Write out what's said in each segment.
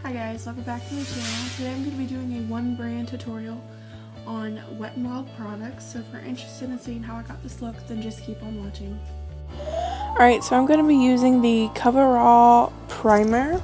Hi guys, welcome back to my channel. Today I'm going to be doing a one brand tutorial on Wet n Wild products. So if you're interested in seeing how I got this look, then just keep on watching. Alright, so I'm going to be using the Coverall primer.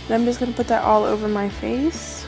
And I'm just going to put that all over my face.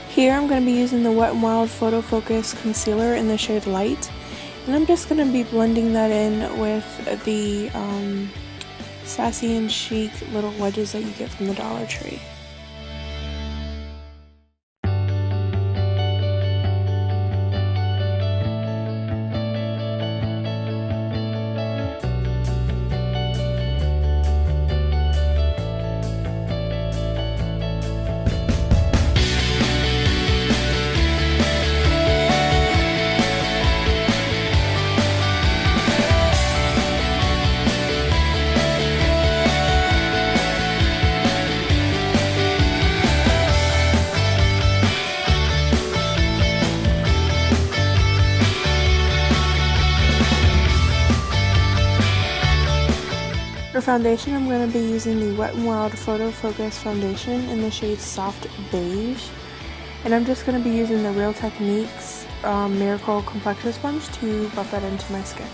Here I'm going to be using the Wet n Wild Photo Focus Concealer in the shade Light, and I'm just going to be blending that in with the Sassy and Chic little wedges that you get from the Dollar Tree. For foundation, I'm going to be using the Wet n Wild Photo Focus Foundation in the shade Soft Beige. And I'm just going to be using the Real Techniques Miracle Complexion Sponge to buff that into my skin.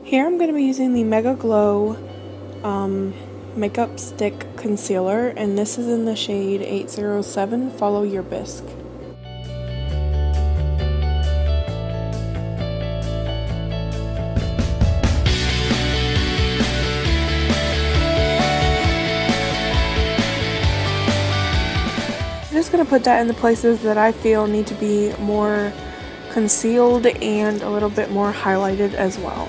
Here I'm going to be using the Mega Glow Makeup Stick Concealer, and this is in the shade 807, Follow Your Bisque. I'm just going to put that in the places that I feel need to be more concealed and a little bit more highlighted as well.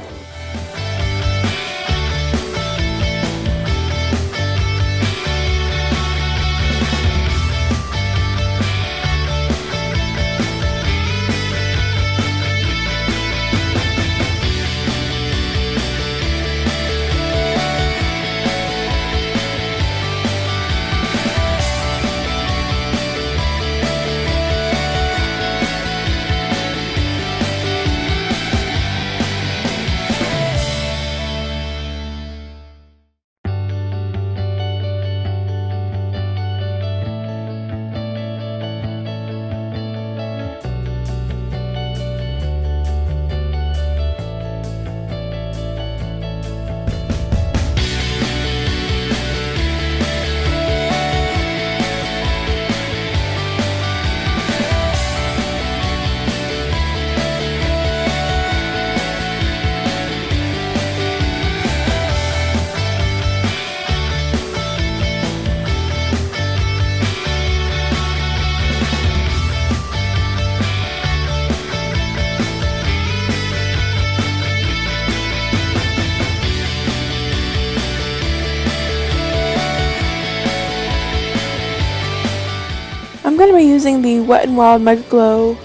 I'm going to be using the Wet n Wild Mega Glow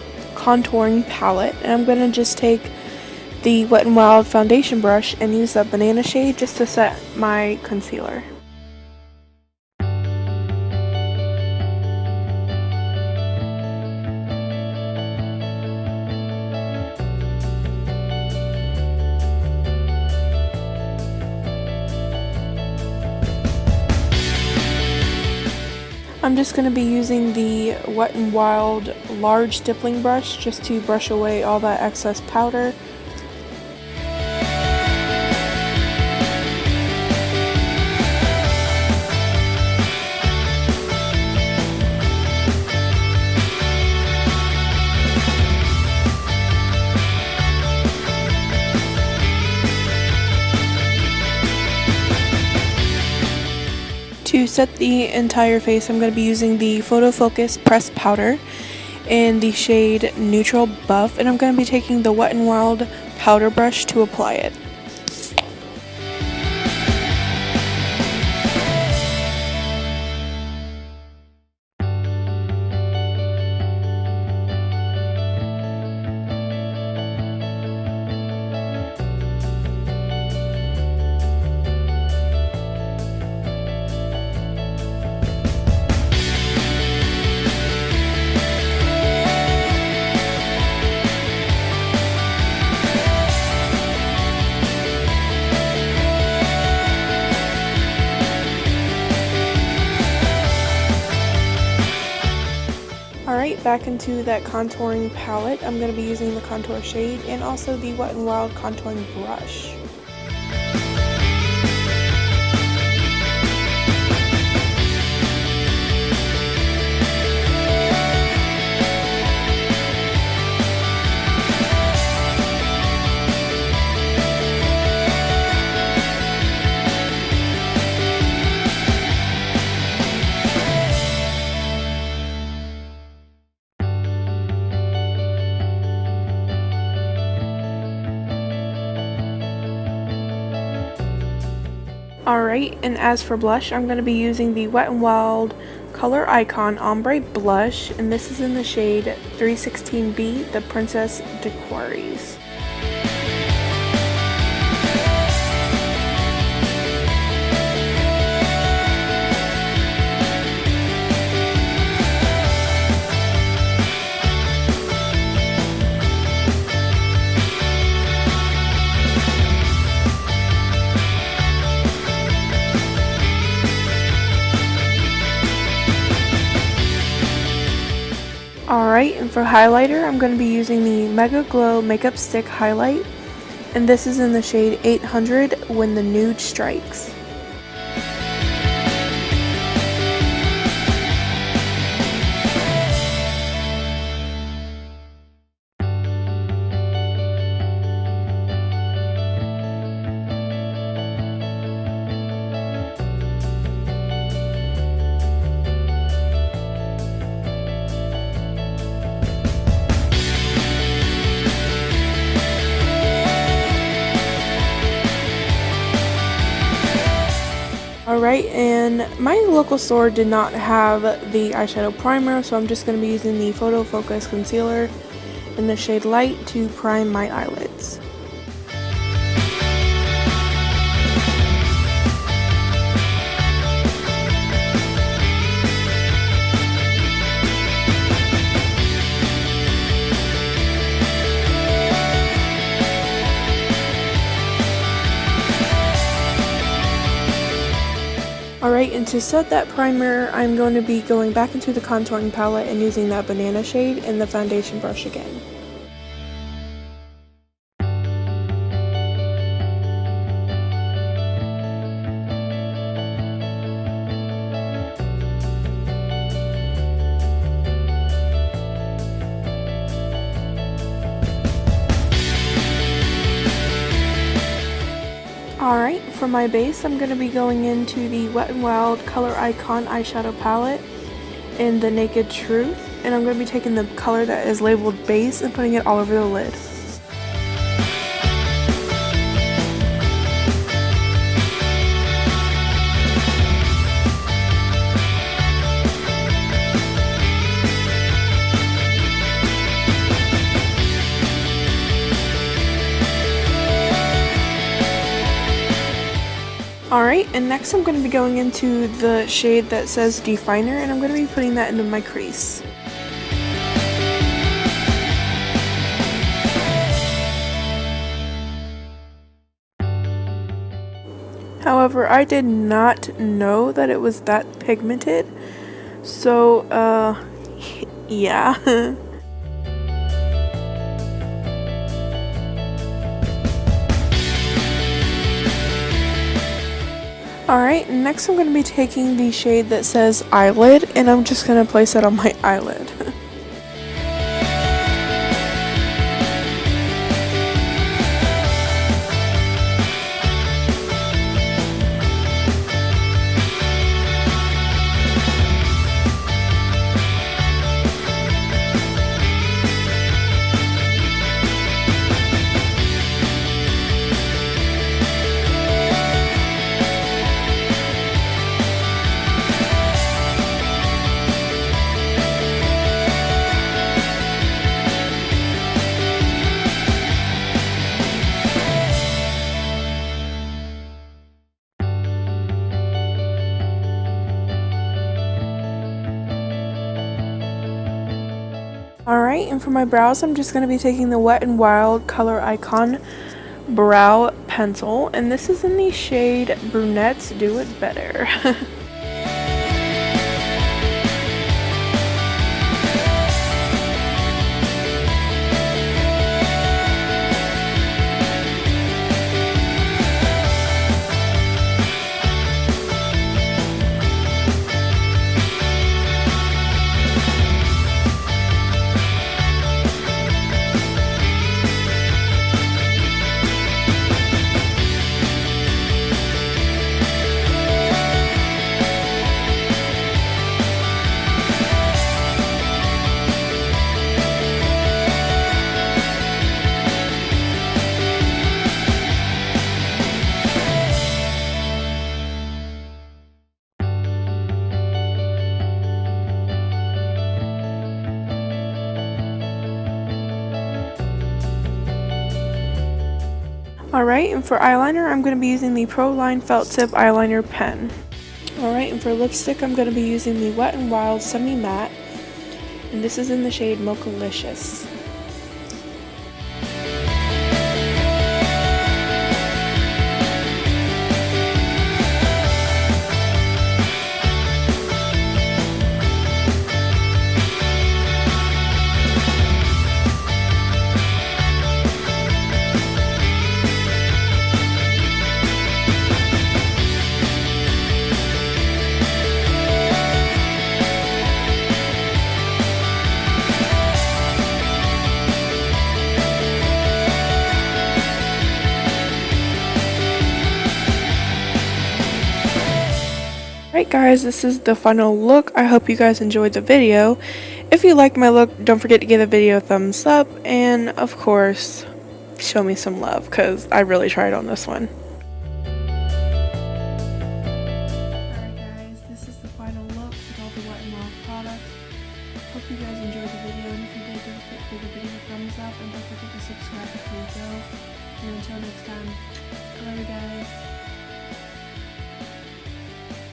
contouring palette, and I'm going to just take the Wet n Wild foundation brush and use that banana shade just to set my concealer. I'm just going to be using the Wet n Wild large stippling brush just to brush away all that excess powder. To set the entire face, I'm going to be using the Photo Focus pressed powder in the shade Neutral Buff, and I'm going to be taking the Wet n Wild powder brush to apply it. Alright, back into that contouring palette, I'm going to be using the contour shade and also the Wet n Wild contouring brush. Alright, and as for blush, I'm going to be using the Wet n Wild Color Icon Ombre Blush, and this is in the shade 316B, the Princess Dequaries. Alright, and for highlighter, I'm going to be using the Mega Glow Makeup Stick Highlight, and this is in the shade 800 When the Nude Strikes. Alright, and my local store did not have the eyeshadow primer, so I'm just going to be using the Photo Focus Concealer in the shade Light to prime my eyelids. Alright, and to set that primer, I'm going to be going back into the contouring palette and using that banana shade and the foundation brush again. Alright, for my base, I'm going to be going into the Wet n Wild Color Icon eyeshadow palette in the Naked Truth, and I'm going to be taking the color that is labeled base and putting it all over the lid. Alright, and next I'm going to be going into the shade that says Definer, and I'm going to be putting that into my crease. However, I did not know that it was that pigmented, so, yeah. Alright, next I'm going to be taking the shade that says Eyelid, and I'm just going to place it on my eyelid. Alright, and for my brows, I'm just going to be taking the Wet n Wild Color Icon Brow Pencil, and this is in the shade Brunettes Do It Better. Alright, and for eyeliner, I'm going to be using the Pro Line Felt Tip Eyeliner Pen. Alright, and for lipstick, I'm going to be using the Wet n Wild Semi Matte, and this is in the shade Mochalicious. Alright guys, this is the final look. I hope you guys enjoyed the video. If you liked my look, don't forget to give the video a thumbs up, and of course, show me some love, because I really tried on this one. Alright guys, this is the final look with all the Wet n Wild products. Hope you guys enjoyed the video, and if you did, don't forget to give the video a thumbs up, and don't forget to subscribe before you go. And until next time, I love you guys.